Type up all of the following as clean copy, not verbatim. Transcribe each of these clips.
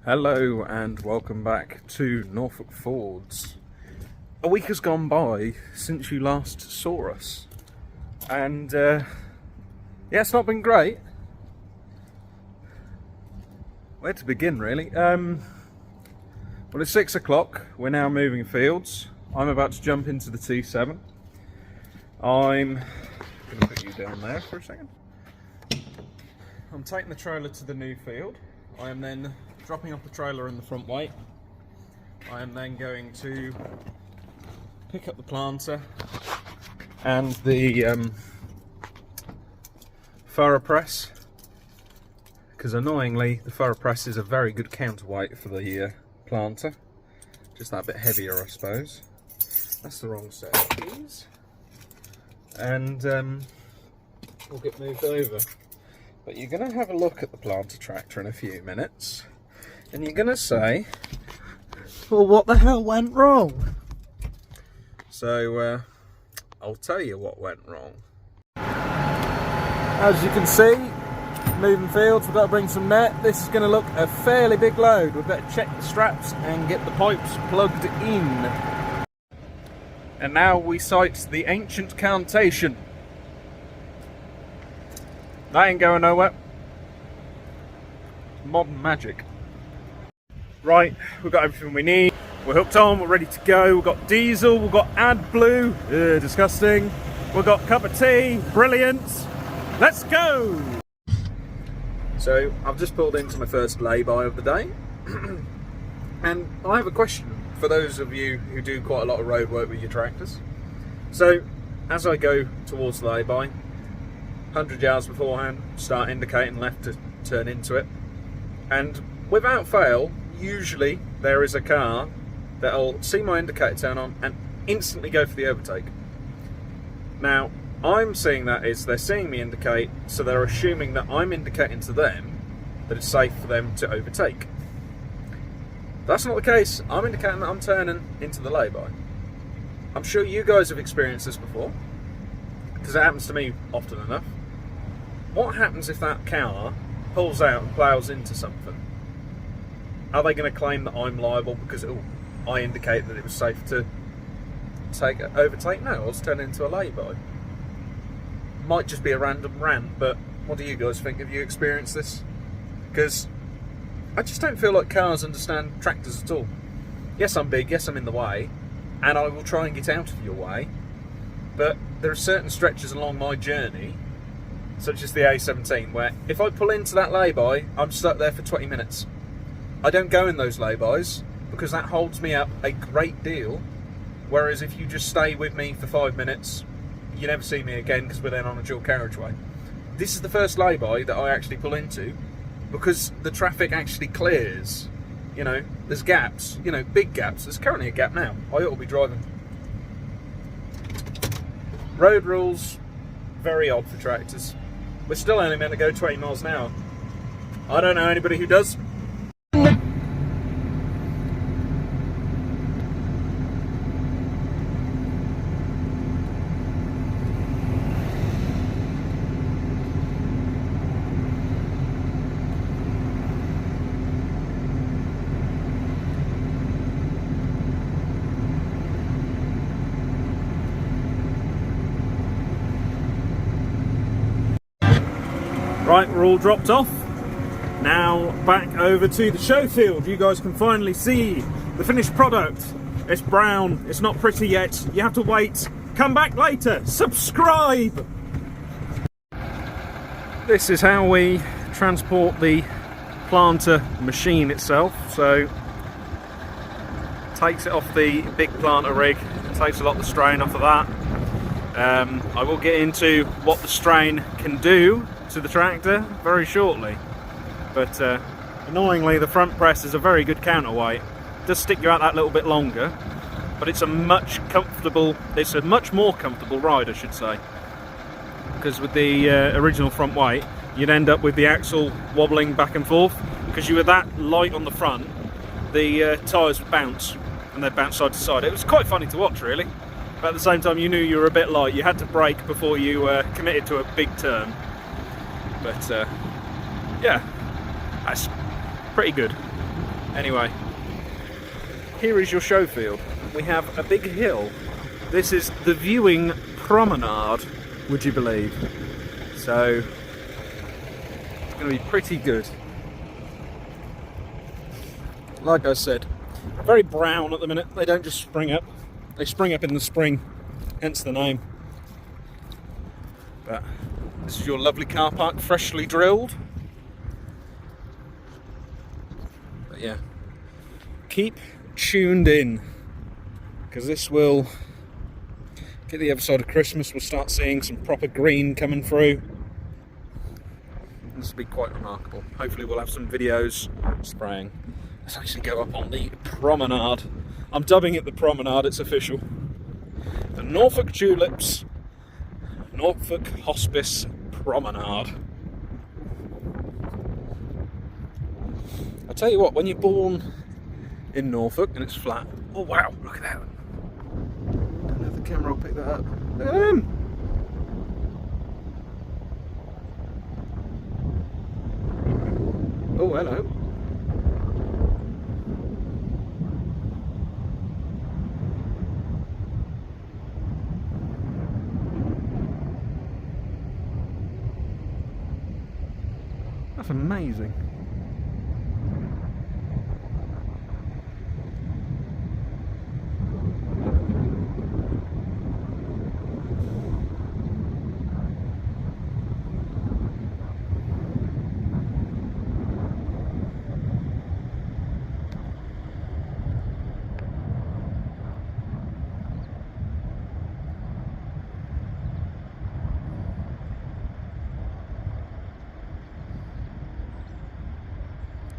Hello and welcome back to Norfolk Fords. A week has gone by since you last saw us, and yeah, it's not been great. Where to begin, really? Well, it's 6 o'clock. We're now moving fields. I'm about to jump into the T7. I'm going to put you down there for a second. I'm taking the trailer to the new field. I am then dropping off the trailer in the front weight. I am then going to pick up the planter and the furrow press, because annoyingly the furrow press is a very good counterweight for the planter. Just that bit heavier, I suppose. That's the wrong set of keys. And we'll get moved over. But you're going to have a look at the planter tractor in a few minutes, and you're going to say, well, what the hell went wrong? So I'll tell you what went wrong. As you can see, moving fields, we've got to bring some net. This is going to look a fairly big load. We better check the straps and get the pipes plugged in. And now we sight the ancient cantation. That ain't going nowhere. Modern magic. Right, we've got everything we need. We're hooked on, we're ready to go. We've got diesel, we've got AdBlue, disgusting. We've got cup of tea, brilliant. Let's go! So, I've just pulled into my first lay-by of the day. And I have a question for those of you who do quite a lot of road work with your tractors. So, as I go towards the lay-by, 100 yards beforehand, start indicating left to turn into it. And without fail, usually there is a car that'll see my indicator turn on and instantly go for the overtake. Now, I'm seeing that is they're seeing me indicate, so they're assuming that I'm indicating to them that it's safe for them to overtake. That's not the case. I'm indicating that I'm turning into the lay-by. I'm sure you guys have experienced this before, because it happens to me often enough. What happens if that car pulls out and ploughs into something? Are they going to claim that I'm liable because I indicate that it was safe to overtake? No, I was turning into a lay-by. Might just be a random rant, but what do you guys think? Have you experienced this? Because I just don't feel like cars understand tractors at all. Yes, I'm big, yes, I'm in the way, and I will try and get out of your way, but there are certain stretches along my journey, such as the A17, where if I pull into that lay-by, I'm stuck there for 20 minutes. I don't go in those lay-bys because that holds me up a great deal, whereas if you just stay with me for 5 minutes, you never see me again because we're then on a dual carriageway. This is the first lay-by that I actually pull into because the traffic actually clears. You know, there's gaps, you know, big gaps. There's currently a gap now. I ought to be driving. Road rules, very odd for tractors. We're still only meant to go 20 miles an hour. I don't know anybody who does. Right, we're all dropped off. Now back over to the show field. You guys can finally see the finished product. It's brown, it's not pretty yet. You have to wait. Come back later. Subscribe! This is how we transport the planter machine itself. So, takes it off the big planter rig. Takes a lot of the strain off of that. I will get into what the strain can do to the tractor very shortly, but annoyingly the front press is a very good counterweight. It does stick you out that little bit longer, but it's a much more comfortable ride, I should say, because with the original front weight you'd end up with the axle wobbling back and forth. Because you were that light on the front, the tyres would bounce, and they'd bounce side to side. It was quite funny to watch, really, but at the same time you knew you were a bit light. You had to brake before you committed to a big turn. But yeah, that's pretty good. Anyway, here is your show field. We have a big hill. This is the viewing promenade, would you believe? So, it's going to be pretty good. Like I said, very brown at the minute. They don't just spring up. They spring up in the spring, hence the name. But this is your lovely car park, freshly drilled. But yeah, keep tuned in, because this will get the other side of Christmas. We'll start seeing some proper green coming through. This will be quite remarkable. Hopefully we'll have some videos spraying. Let's actually go up on the promenade. I'm dubbing it the promenade, it's official. The Norfolk Tulips, Norfolk Hospice Promenade. I tell you what, when you're born in Norfolk and it's flat, oh wow, look at that. Don't know if the camera will pick that up. Look at him. Oh, hello. That's amazing.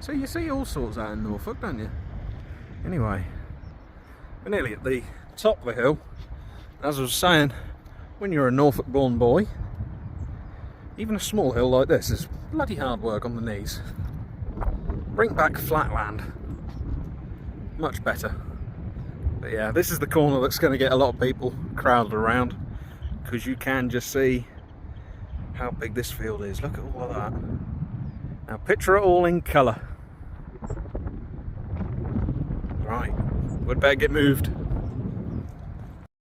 So you see all sorts out in Norfolk, don't you? Anyway, we're nearly at the top of the hill. As I was saying, when you're a Norfolk born boy, even a small hill like this is bloody hard work on the knees. Bring back flatland. Much better. But yeah, this is the corner that's going to get a lot of people crowded around, because you can just see how big this field is. Look at all of that. Now picture it all in colour. Right, we'd better get moved.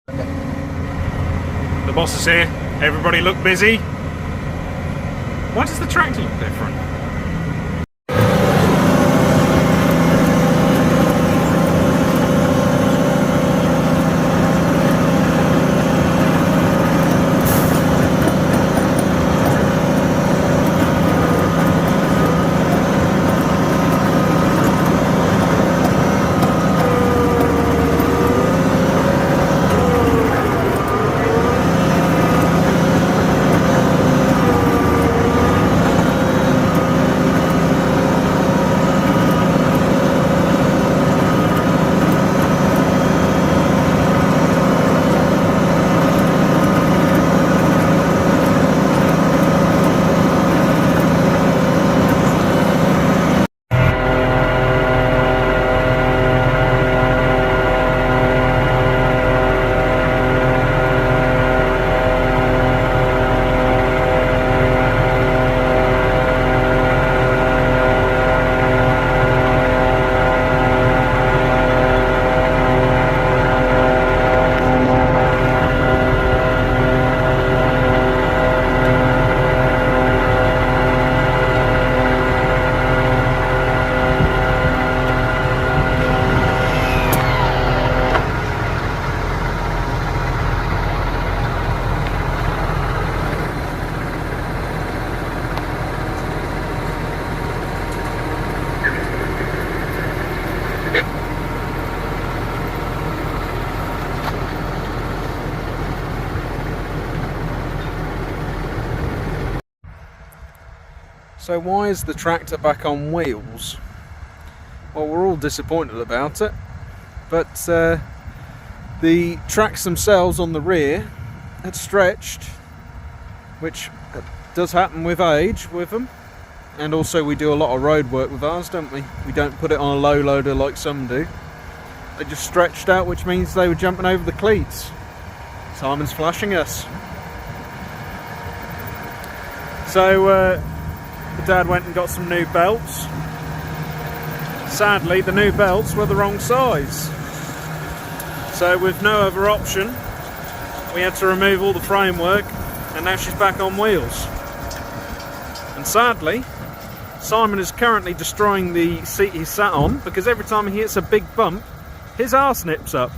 The boss is here. Everybody look busy. Why does the tractor look different? So why is the tractor back on wheels? Well, we're all disappointed about it, but the tracks themselves on the rear had stretched, which does happen with age with them, and also we do a lot of road work with ours, don't we? We don't put it on a low loader like some do. They just stretched out, which means they were jumping over the cleats. Simon's flashing us. So the dad went and got some new belts. Sadly, the new belts were the wrong size. So with no other option, we had to remove all the framework, and now she's back on wheels. And sadly, Simon is currently destroying the seat he sat on, because every time he hits a big bump, his arse nips up.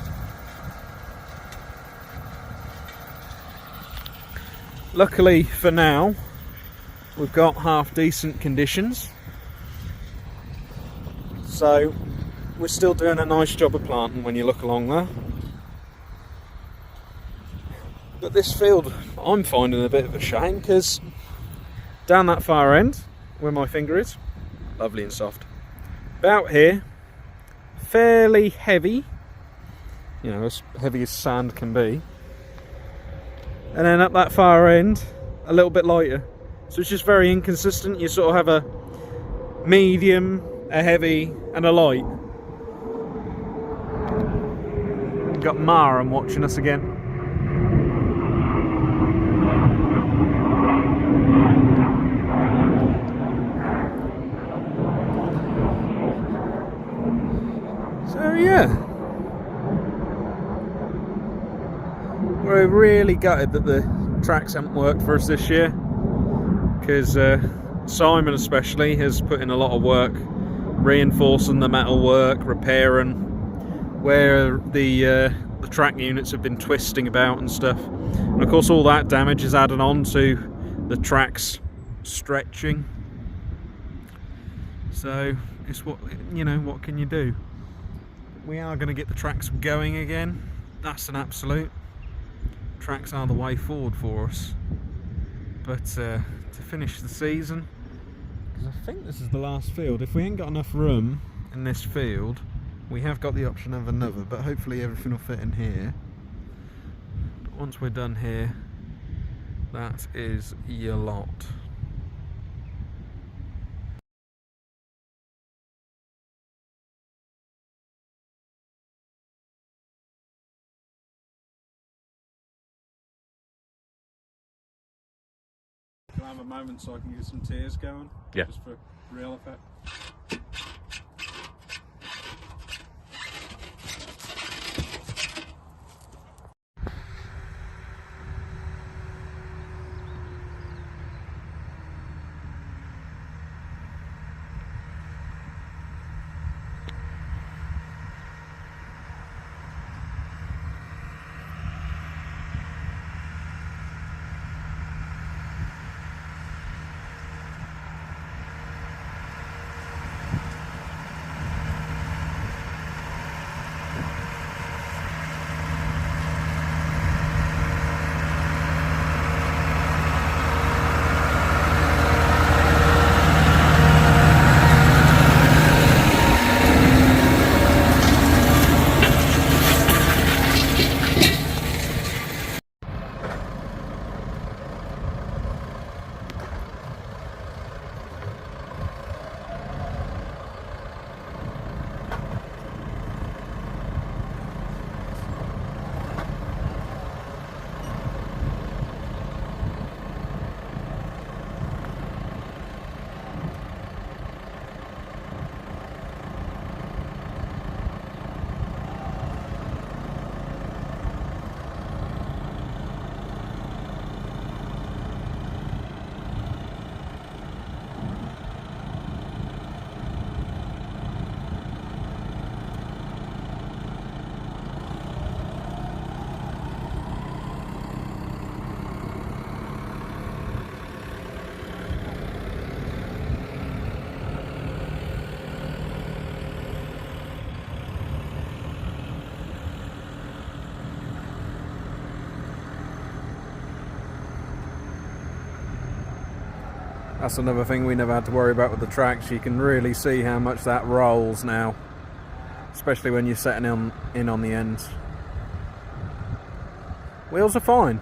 Luckily for now, we've got half decent conditions, so we're still doing a nice job of planting when you look along there. But this field I'm finding a bit of a shame, because down that far end where my finger is, lovely and soft. About here, fairly heavy, you know, as heavy as sand can be. And then up that far end, a little bit lighter. So it's just very inconsistent. You sort of have a medium, a heavy, and a light. We've got Mara watching us again. So yeah, we're really gutted that the tracks haven't worked for us this year, because Simon especially has put in a lot of work reinforcing the metal work, repairing where the track units have been twisting about and stuff. And of course all that damage is added on to the tracks stretching. So it's what, you know, what can you do? We are going to get the tracks going again. That's an absolute. Tracks are the way forward for us. But to finish the season, because I think this is the last field, if we ain't got enough room in this field, we have got the option of another, but hopefully everything will fit in here. But once we're done here, that is your lot. Can I have a moment so I can get some tears going? Yeah. Just for real effect. That's another thing we never had to worry about with the tracks. You can really see how much that rolls now, especially when you're setting in on the ends. Wheels are fine.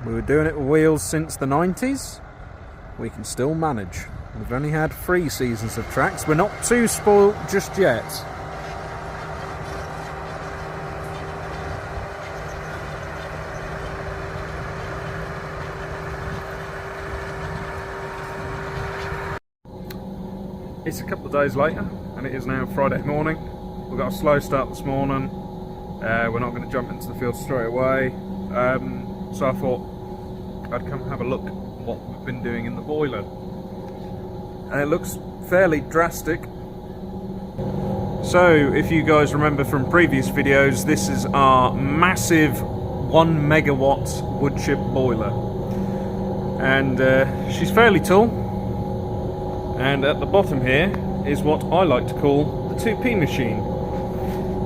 We were doing it with wheels since the 90s. We can still manage. We've only had 3 seasons of tracks. We're not too spoiled just yet. It's a couple of days later, and it is now Friday morning. We've got a slow start this morning. We're not going to jump into the field straight away. So I thought I'd come have a look at what we've been doing in the boiler. And it looks fairly drastic. So, if you guys remember from previous videos, this is our massive 1 megawatt wood chip boiler. And she's fairly tall. And at the bottom here is what I like to call the 2p machine.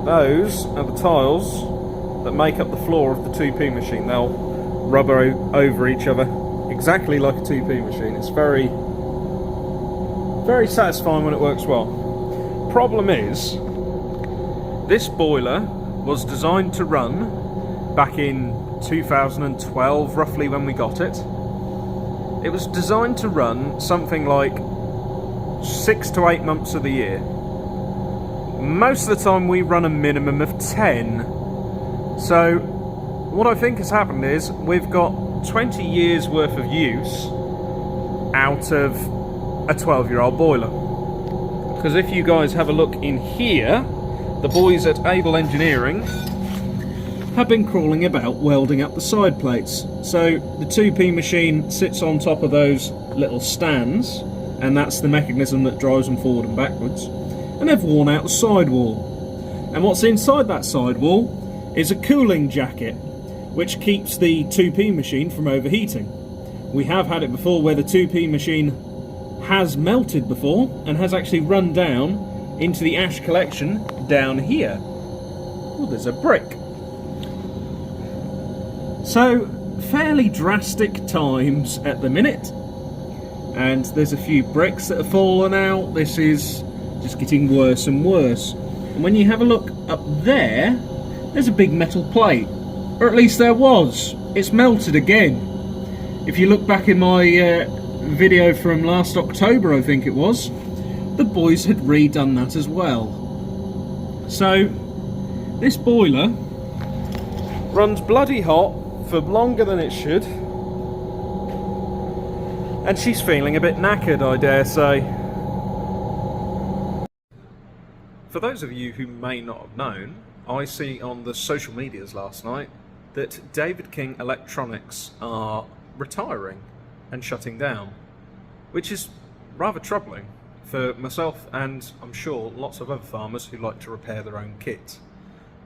Those are the tiles that make up the floor of the 2p machine. They'll rub over each other exactly like a 2p machine. It's very, very satisfying when it works well. Problem is, this boiler was designed to run back in 2012, roughly, when we got it. It was designed to run something like 6 to 8 months of the year. Most of the time we run a minimum of 10. So what I think has happened is we've got 20 years worth of use out of a 12-year-old boiler. Because if you guys have a look in here, the boys at Able Engineering have been crawling about welding up the side plates. So the 2p machine sits on top of those little stands, and that's the mechanism that drives them forward and backwards. And they've worn out the sidewall. And what's inside that sidewall is a cooling jacket, which keeps the 2p machine from overheating. We have had it before where the 2p machine has melted before and has actually run down into the ash collection down here. Oh, there's a brick. So, fairly drastic times at the minute. And there's a few bricks that have fallen out. This is just getting worse and worse. And when you have a look up there, there's a big metal plate. Or at least there was. It's melted again. If you look back in my video from last October, I think it was, the boys had redone that as well. So, this boiler runs bloody hot for longer than it should. And she's feeling a bit knackered, I dare say. For those of you who may not have known, I see on the social medias last night that David King Electronics are retiring and shutting down, which is rather troubling for myself and I'm sure lots of other farmers who like to repair their own kit.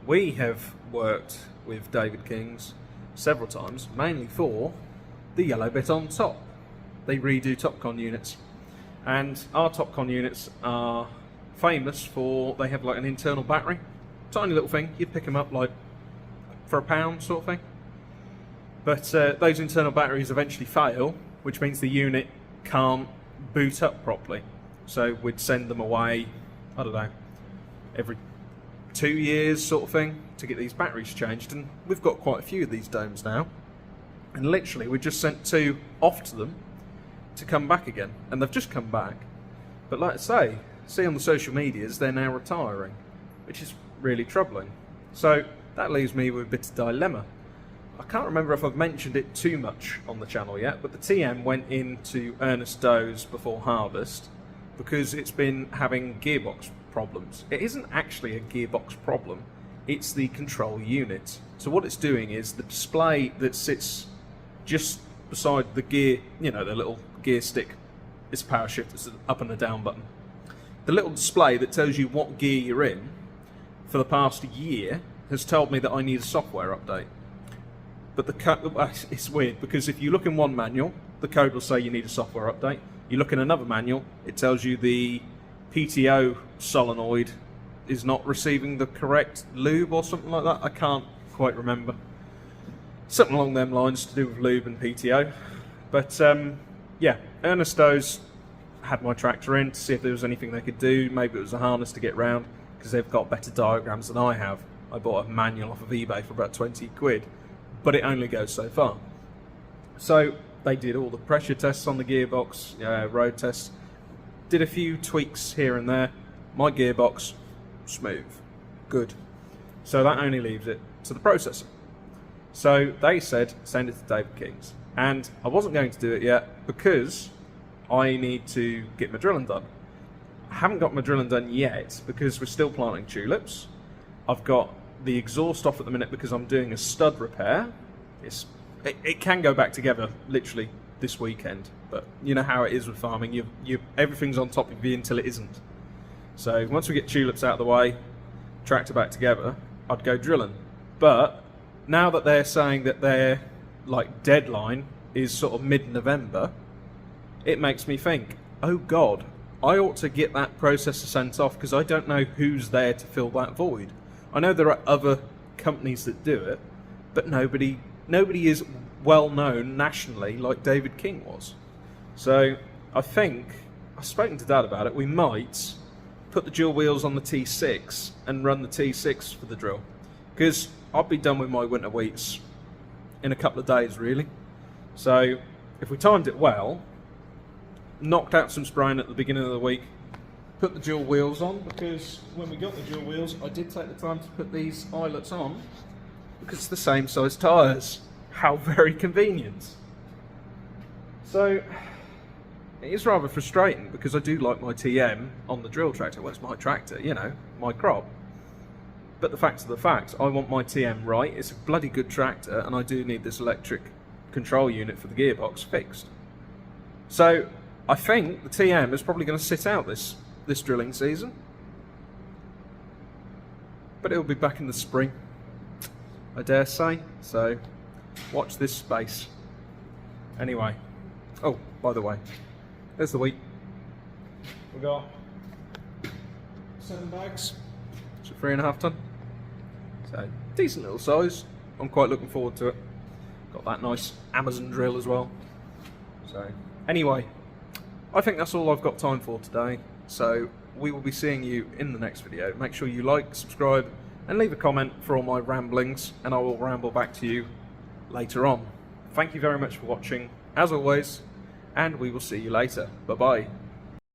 We have worked with David King's several times, mainly for the yellow bit on top. They redo Topcon units, and our Topcon units are famous for, they have like an internal battery, tiny little thing, you pick them up like for £1 sort of thing, but those internal batteries eventually fail, which means the unit can't boot up properly. So we'd send them away, I don't know, every 2 years sort of thing to get these batteries changed, and we've got quite a few of these domes now, and literally we just sent 2 off to them to come back again, and they've just come back. But like I say, see on the social medias they're now retiring, which is really troubling. So that leaves me with a bit of dilemma. I can't remember if I've mentioned it too much on the channel yet, but the TM went into Ernest Doe's before harvest because it's been having gearbox problems. It isn't actually a gearbox problem, it's the control unit. So what it's doing is the display that sits just beside the gear, you know, the little gear stick, it's a power shift, it's an up and a down button. The little display that tells you what gear you're in for the past year has told me that I need a software update. But it's weird because if you look in one manual, the code will say you need a software update. You look in another manual, it tells you the PTO solenoid is not receiving the correct lube or something like that. I can't quite remember. Something along them lines to do with lube and PTO. But yeah, Ernest Doe's had my tractor in to see if there was anything they could do. Maybe it was a harness to get round, because they've got better diagrams than I have. I bought a manual off of eBay for about 20 quid, but it only goes so far. So they did all the pressure tests on the gearbox, road tests, did a few tweaks here and there. My gearbox, smooth, good. So that only leaves it to the processor. So they said send it to David King's, and I wasn't going to do it yet because I need to get my drilling done. haven't got my drilling done yet because we're still planting tulips. I've got the exhaust off at the minute because I'm doing a stud repair. It can go back together literally this weekend, but you know how it is with farming. Everything's on top of you until it isn't. So once we get tulips out of the way, tractor back together, I'd go drilling. But now that they're saying that their like deadline is sort of mid-November, it makes me think, oh God, I ought to get that processor sent off because I don't know who's there to fill that void. I know there are other companies that do it, but nobody is well known nationally like David King was. So I think, I've spoken to Dad about it, we might put the dual wheels on the T6 and run the T6 for the drill. Because I'll be done with my winter wheats in a couple of days really. So if we timed it well, knocked out some spraying at the beginning of the week, put the dual wheels on, because when we got the dual wheels I did take the time to put these Alots on because it's the same size tyres. How very convenient. So it is rather frustrating because I do like my TM on the drill tractor. Well, it's my tractor, you know, my crop. But the facts are the facts. I want my TM right. It's a bloody good tractor and I do need this electric control unit for the gearbox fixed. So I think the TM is probably going to sit out this drilling season. But it'll be back in the spring, I dare say. So watch this space. Anyway. Oh, by the way, there's the wheat. We've got 7 bags. It's a 3.5 ton. So decent little size. I'm quite looking forward to it. Got that nice Amazon drill as well. So anyway, I think that's all I've got time for today. So we will be seeing you in the next video. Make sure you like, subscribe, and leave a comment for all my ramblings, and I will ramble back to you later on. Thank you very much for watching, as always, and we will see you later. Bye bye.